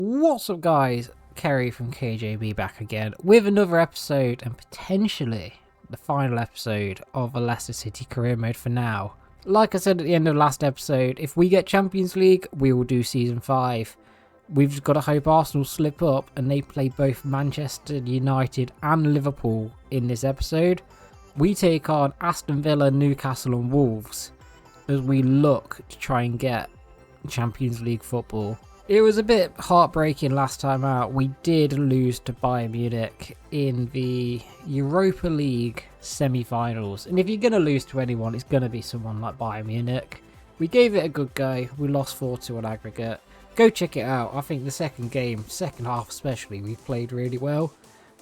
What's up guys, Kerry from KJB back again with another episode and potentially the final episode of a Leicester City career mode for now. Like I said at the end of the last episode, if we get Champions League we will do season 5. We've just got to hope Arsenal slip up and they play both Manchester United and Liverpool in this episode. We take on Aston Villa, Newcastle and Wolves as we look to try and get Champions League football. It was a bit heartbreaking last time out. We did lose to Bayern Munich in the Europa League semi-finals. And if you're going to lose to anyone, it's going to be someone like Bayern Munich. We gave it a good go. We lost 4-2 on aggregate. Go check it out. I think the second half especially, we played really well.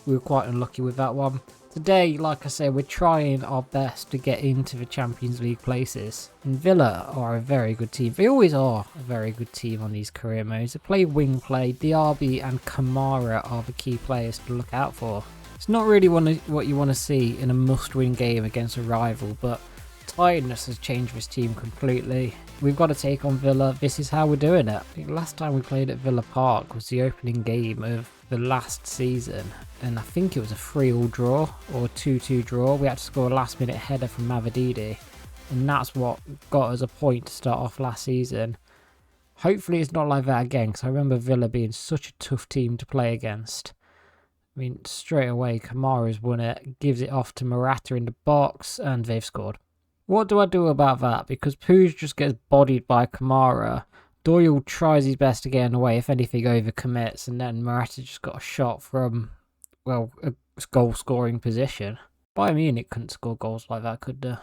We were quite unlucky with that one. Today, like I said, we're trying our best to get into the Champions League places. And Villa are a very good team. They always are a very good team on these career modes. They play wing play. Diaby and Kamara are the key players to look out for. It's not really what you want to see in a must-win game against a rival, but tiredness has changed this team completely. We've got to take on Villa. This is how we're doing it. I think last time we played at Villa Park was the opening game of the last season, and I think it was a 3-3 draw or a 2-2 draw. We had to score a last minute header from Mavididi, and that's what got us a point to start off last season. Hopefully it's not like that again, because I remember Villa being such a tough team to play against. I mean, straight away Kamara's won it, gives it off to Morata in the box, and they've scored. What do I do about that? Because Puig just gets bodied by Kamara. Doyle tries his best to get in the way, if anything overcommits, and then Morata just got a shot from, well, a goal-scoring position. Bayern Munich couldn't score goals like that, could they?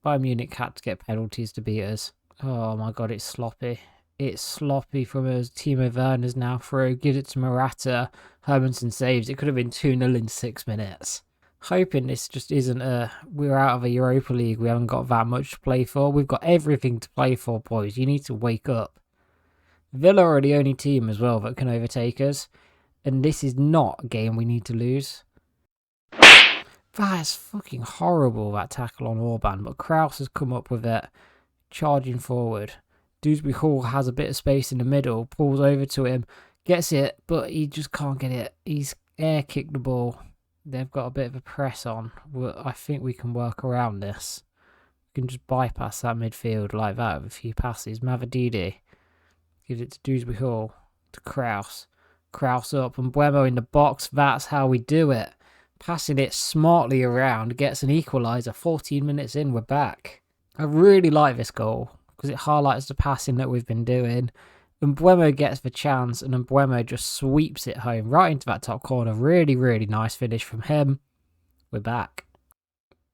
Bayern Munich had to get penalties to beat us. Oh my god, it's sloppy. It's sloppy from us. Timo Werner's now through, gives it to Morata. Hermansen saves. It could have been 2-0 in 6 minutes. Hoping this just isn't we're out of a Europa League, we haven't got that much to play for. We've got everything to play for, boys. You need to wake up. Villa are the only team as well that can overtake us, and this is not a game we need to lose. That's fucking horrible, that tackle on Orban, but Kraus has come up with it, charging forward. Dewsbury Hall has a bit of space in the middle, pulls over to him, gets it, but he just can't get it. He's air kicked the ball. They've got a bit of a press on. I think we can work around this. We can just bypass that midfield like that with a few passes. Mavididi gives it to Dewsbury Hall, to Kraus. Kraus up and Buemo in the box. That's how we do it. Passing it smartly around, gets an equaliser. 14 minutes in, we're back. I really like this goal because it highlights the passing that we've been doing. And Buemo gets the chance, and then Buemo just sweeps it home right into that top corner. Really, really nice finish from him. We're back.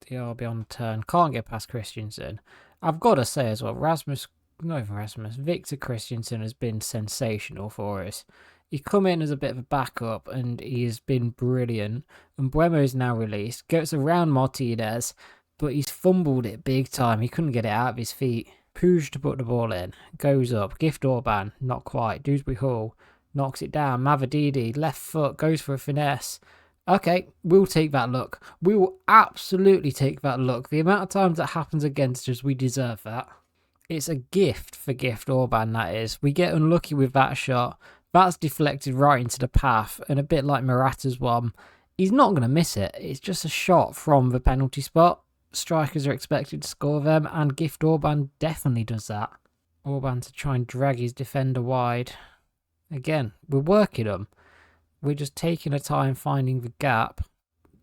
Diaby on the turn. Can't get past Christensen. I've got to say as well, Victor Christensen has been sensational for us. He come in as a bit of a backup, and he has been brilliant. And Buemo is now released. Gets around Martinez, but he's fumbled it big time. He couldn't get it out of his feet. Puig to put the ball in, goes up, Gift Orban, not quite, Dewsbury Hall, knocks it down, Mavididi, left foot, goes for a finesse. Okay, we'll take that look. We will absolutely take that look. The amount of times that happens against us, we deserve that. It's a gift for Gift Orban, that is. We get unlucky with that shot. That's deflected right into the path, and a bit like Morata's one, he's not going to miss it. It's just a shot from the penalty spot. Strikers are expected to score them, and Gift Orban definitely does that. Orban to try and drag his defender wide. Again, we're working them. We're just taking our time finding the gap.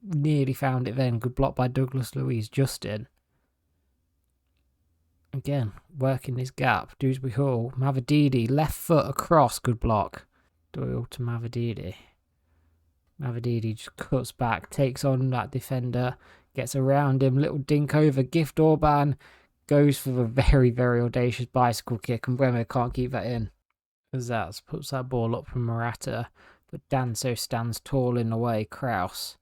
Nearly found it then. Good block by Douglas Luiz. Justin. Again, working this gap. Dewsbury Hall. Mavididi. Left foot across. Good block. Doyle to Mavididi. Mavididi just cuts back. Takes on that defender. Gets around him, little dink over, Gift Orban goes for the very, very audacious bicycle kick, and Buemo can't keep that in. Zaz puts that ball up from Morata, but Danso stands tall in the way. Kraus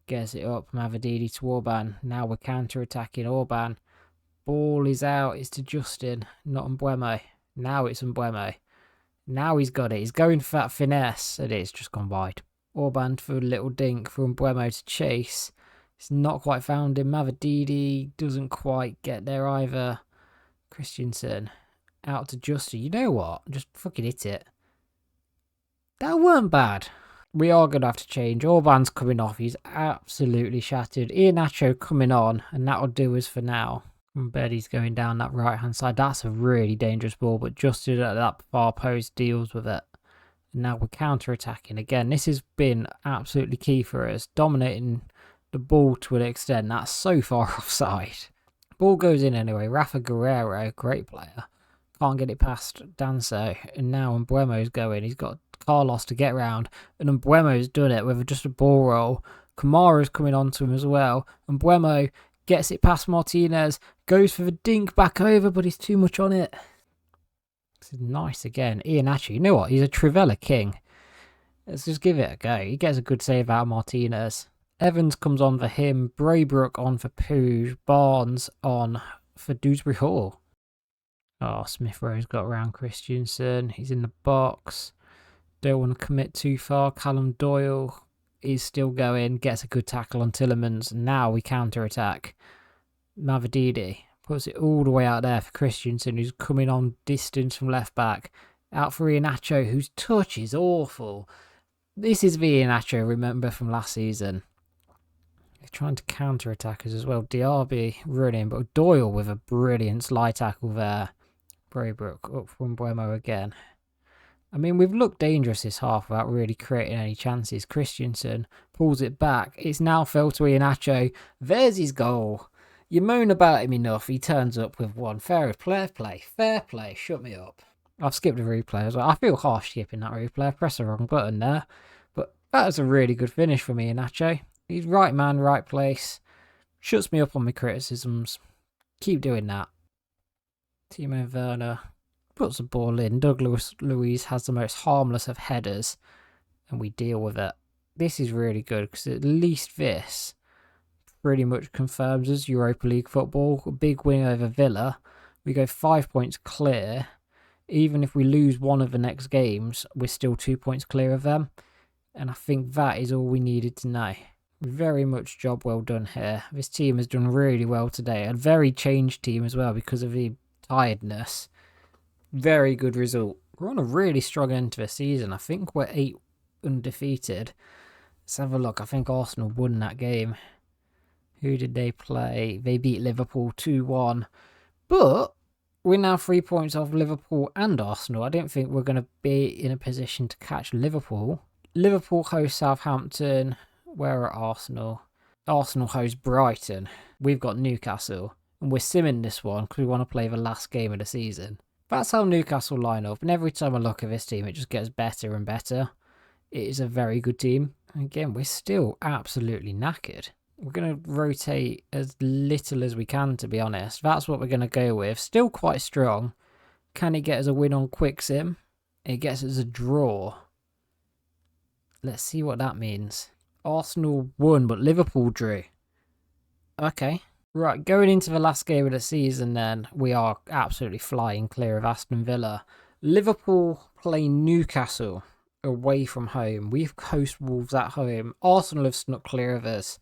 gets it up, Mavididi to Orban. Now we're counter-attacking Orban. Ball is out, it's to Justin, not on Buemo. Now it's on Buemo. Now he's got it, he's going for that finesse, and it's just gone wide. Orban for a little dink from Buemo to chase. It's not quite found him. Mavididi doesn't quite get there either. Christensen out to Justin. You know what? Just fucking hit it. That weren't bad. We are going to have to change. Orban's coming off. He's absolutely shattered. Iheanacho coming on, and that'll do us for now. And Betty's going down that right-hand side. That's a really dangerous ball, but Justin at that far post deals with it. And now we're counter-attacking. Again, this has been absolutely key for us. Dominating the ball to an extent. That's so far offside. Ball goes in anyway. Rafa Guerrero, great player. Can't get it past Danso. And now Mbuemo's going. He's got Carlos to get round. And Mbuemo's done it with just a ball roll. Kamara's coming onto him as well. Mbuemo gets it past Martinez. Goes for the dink back over, but he's too much on it. This is nice again. Iheanacho, you know what? He's a Trivella king. Let's just give it a go. He gets a good save out of Martinez. Evans comes on for him. Braybrook on for Pooge. Barnes on for Dewsbury Hall. Oh, Smith Rowe's got around Christensen. He's in the box. Don't want to commit too far. Callum Doyle is still going. Gets a good tackle on Tillemans. Now we counter-attack. Mavididi puts it all the way out there for Christensen, who's coming on distance from left back. Out for Iheanacho, whose touch is awful. This is the Iheanacho, remember, from last season. They're trying to counter-attack us as well. Diaby running, but Doyle with a brilliant slide tackle there. Braybrook up from Mbuemo again. I mean, we've looked dangerous this half without really creating any chances. Christensen pulls it back. It's now fell to Iheanacho. There's his goal. You moan about him enough, he turns up with one. Fair play. Shut me up. I've skipped the replay as well. I feel harsh skipping that replay. I pressed the wrong button there. But that was a really good finish from Iheanacho. He's right man, right place. Shuts me up on my criticisms. Keep doing that. Timo Werner puts the ball in. Douglas Luiz has the most harmless of headers. And we deal with it. This is really good because at least this pretty much confirms us Europa League football. A big win over Villa. We go 5 points clear. Even if we lose one of the next games, we're still 2 points clear of them. And I think that is all we needed to know. Very much job well done here. This team has done really well today. A very changed team as well because of the tiredness. Very good result. We're on a really strong end to the season. I think we're 8 undefeated. Let's have a look. I think Arsenal won that game. Who did they play? They beat Liverpool 2-1. But we're now 3 points off Liverpool and Arsenal. I don't think we're going to be in a position to catch Liverpool. Liverpool host Southampton. Where are Arsenal? Arsenal host Brighton. We've got Newcastle. And we're simming this one because we want to play the last game of the season. That's how Newcastle line up. And every time I look at this team, it just gets better and better. It is a very good team. And again, we're still absolutely knackered. We're going to rotate as little as we can, to be honest. That's what we're going to go with. Still quite strong. Can it get us a win on quick sim? It gets us a draw. Let's see what that means. Arsenal won, but Liverpool drew. Okay. Right, going into the last game of the season then, we are absolutely flying clear of Aston Villa. Liverpool play Newcastle away from home. We've host Wolves at home. Arsenal have snuck clear of us.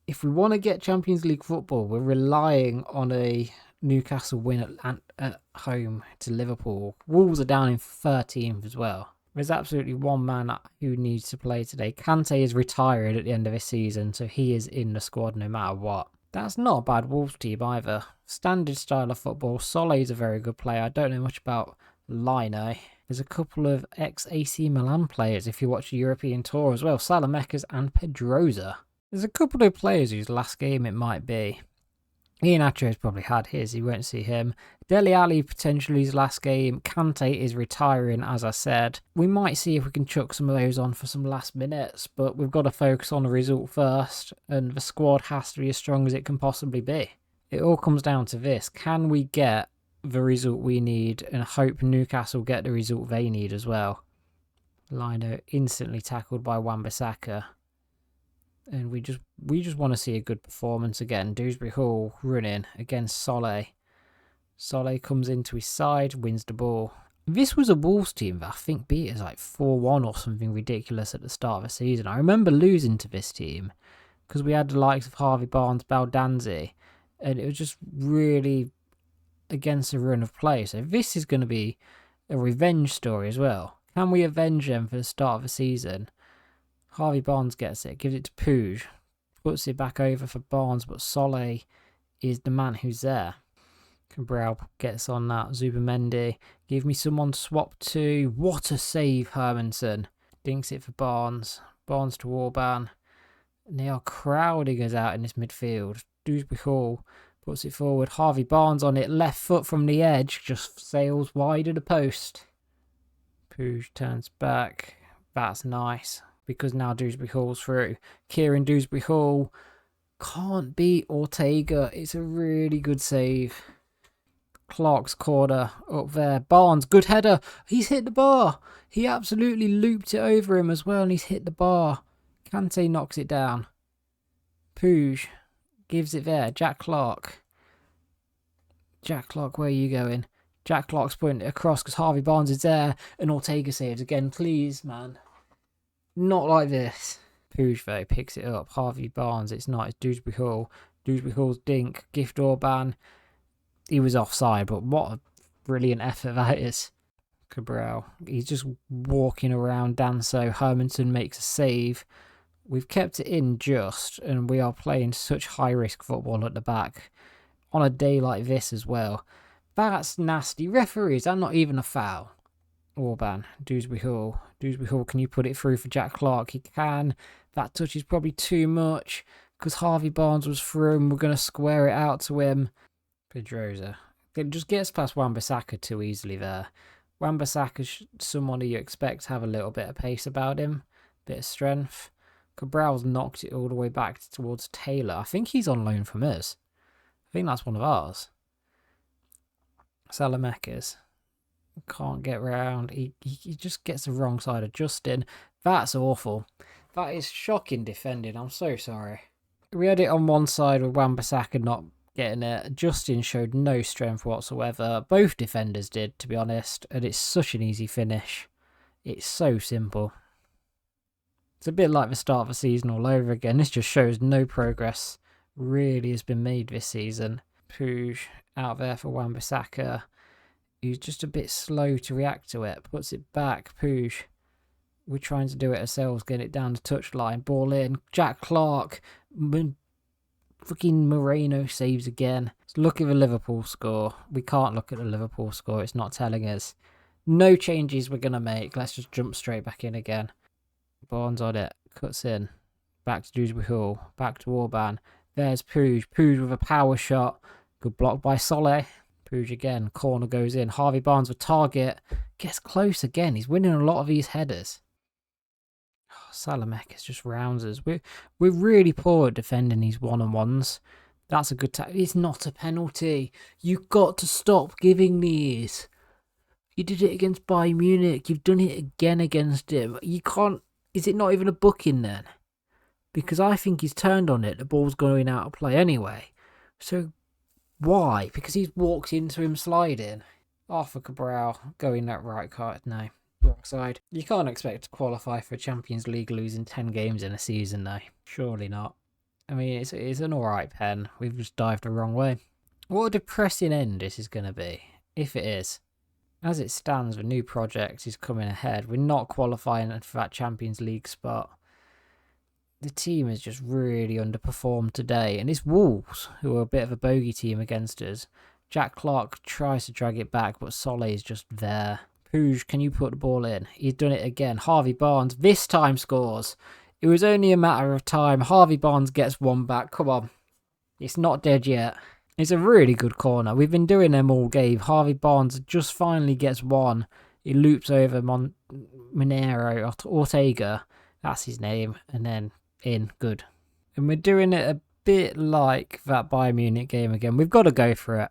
If we want to get Champions League football, we're relying on a Newcastle win at home to Liverpool. Wolves are down in 13th as well. There's absolutely one man who needs to play today. Kante is retired at the end of this season, so he is in the squad no matter what. That's not a bad Wolves team either. Standard style of football. Sole's a very good player. I don't know much about Lino. There's a couple of ex-AC Milan players if you watch the European tour as well. Salamekas and Pedrosa. There's a couple of players whose last game it might be. Iheanacho has probably had his. He won't see him. Dele Alli potentially his last game. Kante is retiring, as I said. We might see if we can chuck some of those on for some last minutes, but we've got to focus on the result first, and the squad has to be as strong as it can possibly be. It all comes down to this. Can we get the result we need and hope Newcastle get the result they need as well? Lino instantly tackled by Wan-Bissaka. And we just want to see a good performance again. Dewsbury Hall running against Solé. Solé comes into his side, wins the ball. This was a Wolves team that I think beat us like 4-1 or something ridiculous at the start of the season. I remember losing to this team because we had the likes of Harvey Barnes, Baldanzi, and it was just really against the run of play. So this is going to be a revenge story as well. Can we avenge them for the start of the season? Harvey Barnes gets it, gives it to Puig, puts it back over for Barnes, but Solé is the man who's there. Cabral gets on that. Zubamendi, give me someone to swap to. What a save, Hermansen. Dinks it for Barnes. Barnes to Orban. And they are crowding us out in this midfield. Dewsbury Hall puts it forward. Harvey Barnes on it. Left foot from the edge. Just sails wide of the post. Puig turns back. That's nice. Because now Dewsbury Hall's through. Kieran Dewsbury Hall can't beat Ortega. It's a really good save. Clark's corner up there. Barnes, good header. He's hit the bar. He absolutely looped it over him as well, and he's hit the bar. Kante knocks it down. Puig gives it there. Jack Clark. Jack Clark, where are you going? Jack Clark's putting it across because Harvey Barnes is there, and Ortega saves again. Please, man. Not like this. Puig, though, picks it up. Harvey Barnes, it's not. It's Dewsbury Hall. Dewsbury Hall's dink. Gift Orban. He was offside, but what a brilliant effort that is. Cabral, he's just walking around Danso. Hermansen makes a save. We've kept it in just, and we are playing such high-risk football at the back. On a day like this as well. That's nasty. Referees, that's not even a foul. Orban, Dewsbury Hall. Dewsbury Hall, can you put it through for Jack Clark? He can. That touch is probably too much, because Harvey Barnes was through, and we're going to square it out to him. Pedrosa. It just gets past Wan-Bissaka too easily there. Wan-Bissaka's someone who you expect to have a little bit of pace about him. Bit of strength. Cabral's knocked it all the way back towards Taylor. I think he's on loan from us. I think that's one of ours. Salamakis. Can't get round. He just gets the wrong side of Justin. That's awful. That is shocking defending. I'm so sorry. We had it on one side with Wan-Bissaka not getting it. Justin showed no strength whatsoever. Both defenders did, to be honest. And it's such an easy finish. It's so simple. It's a bit like the start of the season all over again. This just shows no progress really has been made this season. Puig out there for Wan-Bissaka. He's just a bit slow to react to it. Puts it back. Puig. We're trying to do it ourselves. Get it down the touchline. Ball in. Jack Clark. Freaking Moreno saves again. Let's look at the Liverpool score. We can't look at the Liverpool score. It's not telling us. No changes we're going to make. Let's just jump straight back in again. Barnes on it. Cuts in. Back to Dewsbury Hall. Back to Orban. There's Puig. Puig with a power shot. Good block by Solé. Puig again. Corner goes in. Harvey Barnes with target. Gets close again. He's winning a lot of these headers. Salamakis just rounds us. We're really poor at defending these one-on-ones. That's a good time. It's not a penalty. You've got to stop giving these. You did it against Bayern Munich. You've done it again against him. You can't... Is it not even a booking then? Because I think he's turned on it. The ball's going out of play anyway. So why? Because he's walked into him sliding. Arthur Cabral going that right card. No. Wrong side. You can't expect to qualify for a Champions League losing 10 games in a season though. Surely not. I mean, it's an alright pen. We've just dived the wrong way. What a depressing end this is going to be. If it is. As it stands, the new project is coming ahead. We're not qualifying for that Champions League spot. The team has just really underperformed today. And it's Wolves, who are a bit of a bogey team against us. Jack Clark tries to drag it back, but Solé is just there. Puig, can you put the ball in? He's done it again. Harvey Barnes this time scores. It was only a matter of time. Harvey Barnes gets one back. Come on. It's not dead yet. It's a really good corner. We've been doing them all game. Harvey Barnes just finally gets one. He loops over Monero, Ortega. That's his name. And then in. Good. And we're doing it a bit like that Bayern Munich game again. We've got to go for it.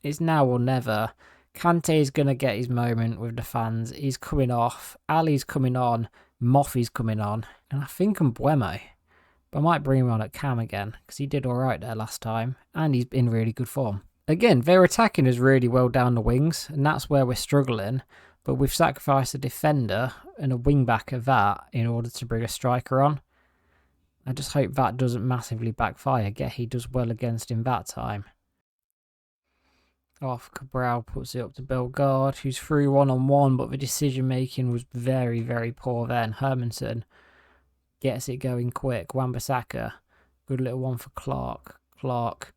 It's now or never. Kante's going to get his moment with the fans. He's coming off. Ali's coming on. Moffy's coming on. And I think Mbuemo. But I might bring him on at Cam again. Because he did alright there last time. And he's in really good form. Again, their attacking is really well down the wings. And that's where we're struggling. But we've sacrificed a defender and a wing back of that in order to bring a striker on. I just hope that doesn't massively backfire. He does well against him that time. Off Cabral puts it up to Bellegarde, who's through 1-on-1, but the decision making was very, very poor then. Hermansen gets it going quick. Wan-Bissaka, good little one for Clark. Clark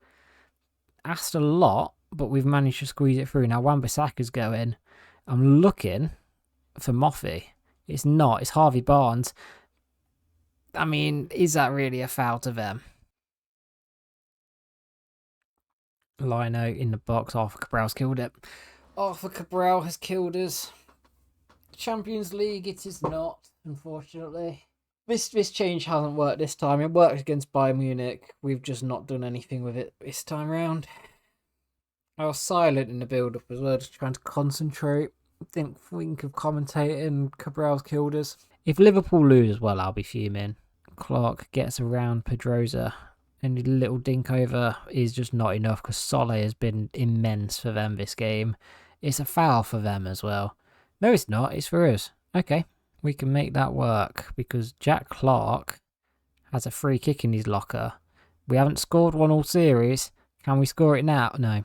asked a lot, but we've managed to squeeze it through. Now Wan-Bissaka's going. I'm looking for Moffey. It's not. It's Harvey Barnes. I mean, is that really a foul to them? Lino in the box. Arthur Cabral's killed it. Arthur Cabral has killed us. Champions League, it is not, unfortunately. This change hasn't worked this time. It worked against Bayern Munich. We've just not done anything with it this time round. I was silent in the build-up as well, just trying to concentrate. Think of commentating. Cabral's killed us. If Liverpool lose as well, I'll be fuming. Clark gets around Pedrosa. And the little dink over is just not enough because Solé has been immense for them this game. It's a foul for them as well. No, it's not. It's for us. Okay, we can make that work because Jack Clark has a free kick in his locker. We haven't scored one all series. Can we score it now? No.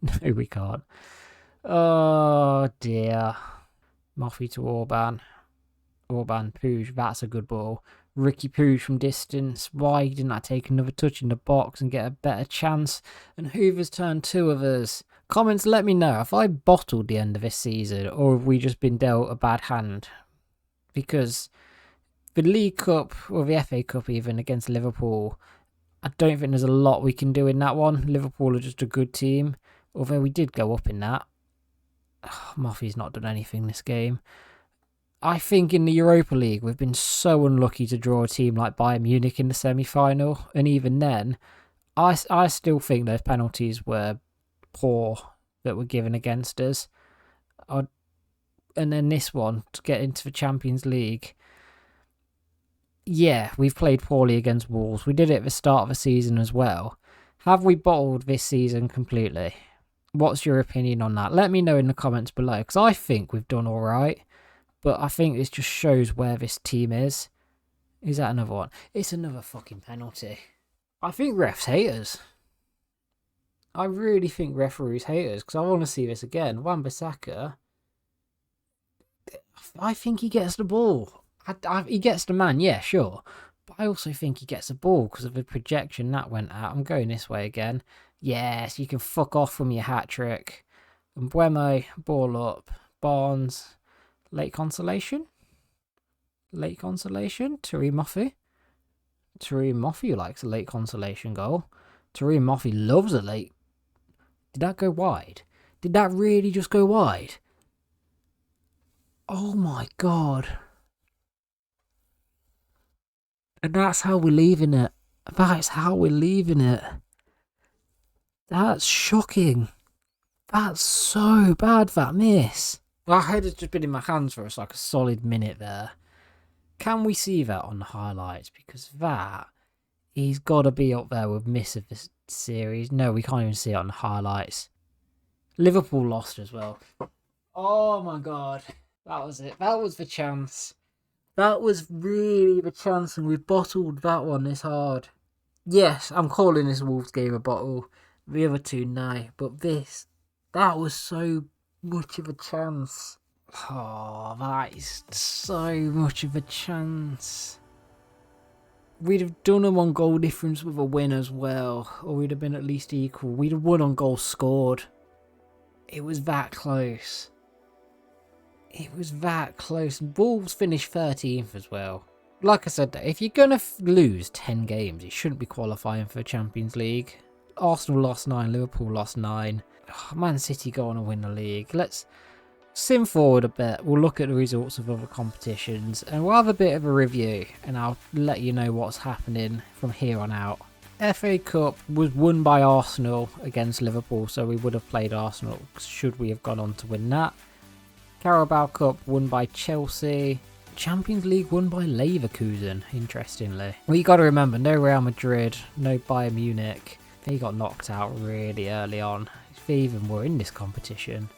No, we can't. Oh, dear. Moffey to Orban. Orban, Puig. That's a good ball. Ricky Puig from distance. Why didn't I take another touch in the box and get a better chance? And Hoover's turned 2 of us. Comments, let me know. Have I bottled the end of this season or have we just been dealt a bad hand? Because the League Cup or the FA Cup even against Liverpool, I don't think there's a lot we can do in that one. Liverpool are just a good team. Although we did go up in that. Moffey's not done anything this game. I think in the Europa League, we've been so unlucky to draw a team like Bayern Munich in the semi-final. And even then, I still think those penalties were poor that were given against us. And then this one, to get into the Champions League. Yeah, we've played poorly against Wolves. We did it at the start of the season as well. Have we bottled this season completely? What's your opinion on that? Let me know in the comments below, because I think we've done all right. But I think this just shows where this team is. Is that another one? It's another fucking penalty. I think refs hate us. I really think referees hate us because I want to see this again. Wan-Bissaka, I think he gets the ball. He gets the man, yeah, sure. But I also think he gets the ball because of the projection that went out. I'm going this way again. Yes, you can fuck off from your hat-trick. And Mbeumo, ball up. Barnes... Late consolation? Late consolation? Tareem Moffey? Tareem Moffey likes a late consolation goal. Tareem Moffey loves a late... Did that go wide? Did that really just go wide? Oh my god. And that's how we're leaving it. That's how we're leaving it. That's shocking. That's so bad, that miss. My head has just been in my hands for like a solid minute there. Can we see that on the highlights? Because that, he's got to be up there with miss of this series. No, we can't even see it on the highlights. Liverpool lost as well. Oh my god. That was it. That was the chance. That was really the chance and we bottled that one this hard. Yes, I'm calling this Wolves game a bottle. The other two, no. But this, that was so much of a chance. Oh, that is so much of a chance. We'd have done a 1 goal difference with a win as well, or we'd have been at least equal. We'd have won on goals scored. It was that close. It was that close. Wolves finished 13th as well. Like I said, if you're going to lose 10 games, you shouldn't be qualifying for Champions League. Arsenal lost 9, Liverpool lost 9. Oh, Man City go on to win the league. Let's sim forward a bit. We'll look at the results of other competitions and we'll have a bit of a review and I'll let you know what's happening from here on out. FA Cup was won by Arsenal against Liverpool, so we would have played Arsenal should we have gone on to win that. Carabao Cup won by Chelsea. Champions League won by Leverkusen, interestingly. Well, you got to remember, no Real Madrid, no Bayern Munich. They got knocked out really early on. If they even were in this competition.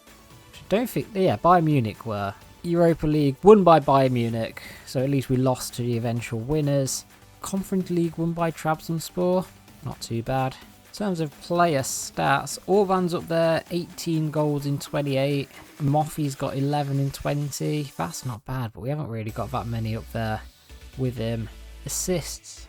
Don't think, yeah, Bayern Munich were. Europa League won by Bayern Munich, so at least we lost to the eventual winners. Conference League won by Trabzonspor, not too bad. In terms of player stats, Orban's up there, 18 goals in 28. Moffy's got 11 in 20. That's not bad, but we haven't really got that many up there with him. Assists,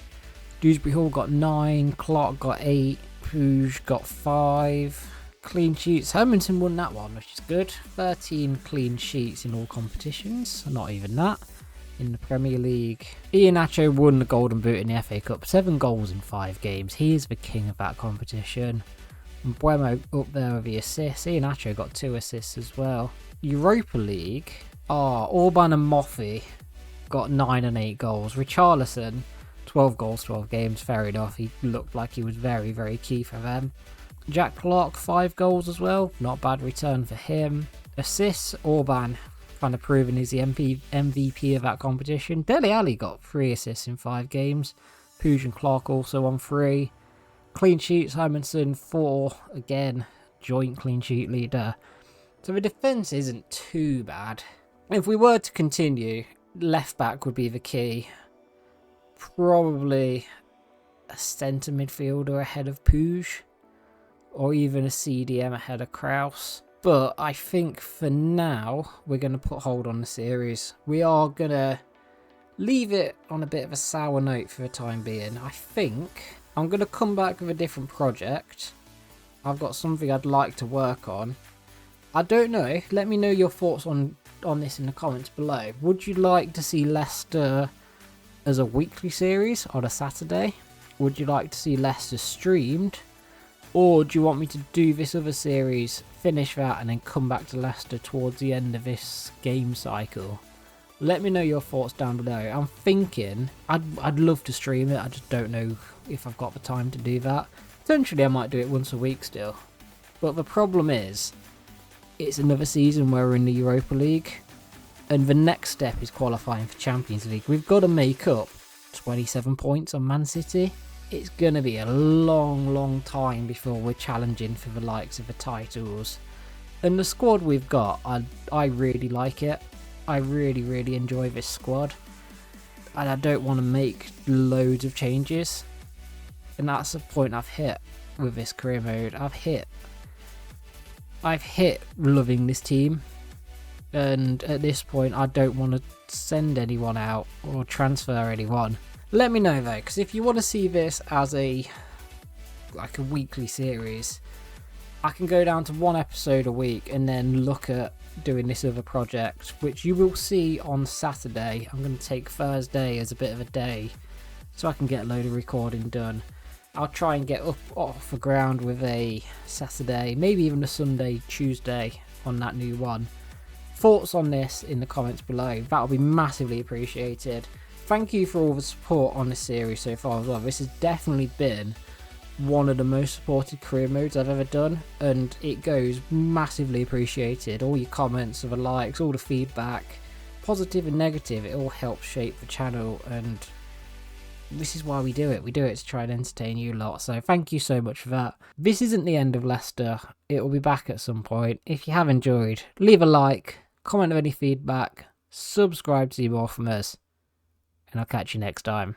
Dewsbury Hall got 9, Clark got 8, Puig got 5. Clean sheets, Hermanson won that one, which is good. 13 clean sheets in all competitions, not even that. In the Premier League, Iheanacho won the Golden Boot in the FA Cup, 7 goals in 5 games. He is the king of that competition. And Buemo up there with the assists. Iheanacho got 2 assists as well. Europa League, Orban and Moffy got 9 and 8 goals. Richarlison, 12 goals, 12 games. Fair enough. He looked like he was very, very key for them. Jack Clark, 5 goals as well. Not bad return for him. Assists, Orban kind of proving he's the MVP of that competition. Dele Alli got 3 assists in 5 games. Puig and Clark also on 3. Clean sheets, Hermanson 4. Again, joint clean sheet leader. So the defence isn't too bad. If we were to continue, left back would be the key. Probably a centre midfielder ahead of Puig. Or even a CDM ahead of Kraus. But I think for now, we're going to put hold on the series. We are going to leave it on a bit of a sour note for the time being. I think I'm going to come back with a different project. I've got something I'd like to work on. I don't know. Let me know your thoughts on this in the comments below. Would you like to see Leicester as a weekly series on a Saturday? Would you like to see Leicester streamed? Or do you want me to do this other series, finish that, and then come back to Leicester towards the end of this game cycle? Let me know your thoughts down below. I'm thinking I'd love to stream it. I just don't know if I've got the time to do that. Potentially I might do it once a week still. But the problem is, it's another season where we're in the Europa League. And the next step is qualifying for Champions League. We've got to make up 27 points on Man City. It's going to be a long, long time before we're challenging for the likes of the titles. And the squad we've got, I really like it. I really, really enjoy this squad. And I don't want to make loads of changes. And that's the point I've hit with this career mode. I've hit loving this team. And at this point, I don't want to send anyone out or transfer anyone. Let me know though, because if you want to see this as a weekly series, I can go down to 1 episode a week and then look at doing this other project, which you will see on Saturday. I'm going to take Thursday as a bit of a day so I can get a load of recording done. I'll try and get off the ground with a Saturday, maybe even a Sunday, Tuesday on that new one. Thoughts on this in the comments below. That'll be massively appreciated. Thank you for all the support on this series so far as well. This has definitely been one of the most supported career modes I've ever done, and it goes massively appreciated. All your comments, all the likes, all the feedback, positive and negative, it all helps shape the channel, and this is why we do it. We do it to try and entertain you lot, so thank you so much for that. This isn't the end of Leicester. It will be back at some point. If you have enjoyed, leave a like, comment with any feedback, subscribe to see more from us, and I'll catch you next time.